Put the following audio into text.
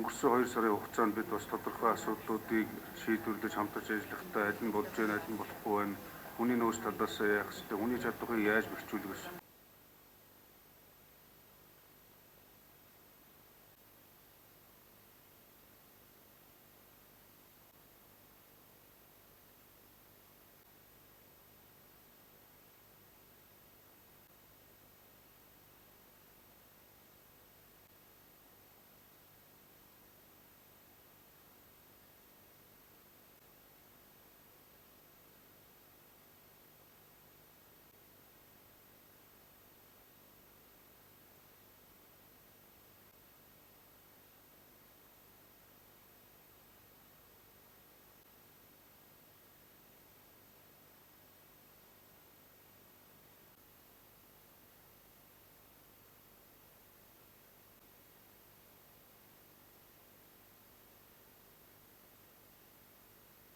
өнгөрсөн 2 сарын хугацаанд бид бас тодорхой асуудлуудыг шийдвэрлэж хамтарч ажиллахдаа аль нь болж байна, аль нь болохгүй байна. Хүний нөөц талаас яах ёстой, хүний чадварыг яаж бэхжүүлэх ёстой.